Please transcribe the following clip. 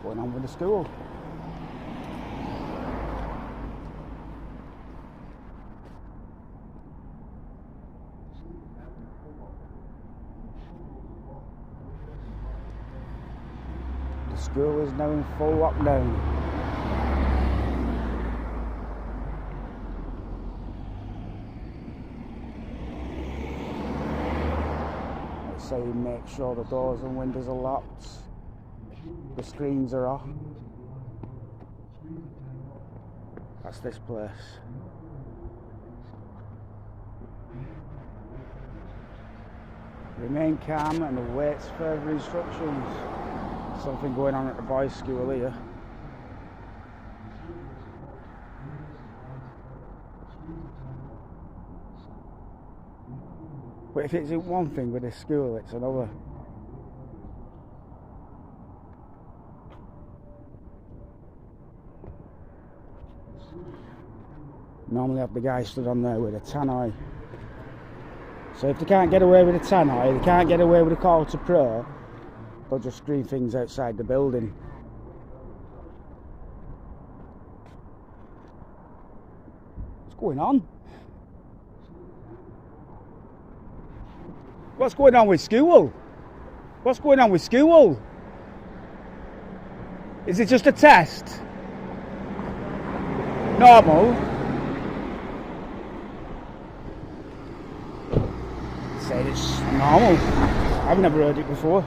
going on with the school. The school is now in full lockdown. Let's say make sure the doors and windows are locked. The screens are off. That's this place. Remain calm and await further instructions. Something going on at the boys' school here. But if it's one thing with this school, it's another. Normally have the guy stood on there with a tannoy. So if they can't get away with a tannoy, they can't get away with a call to prayer, they'll just scream things outside the building. What's going on? What's going on with school? What's going on with school? Is it just a test? Normal? Said it's normal. I've never heard it before.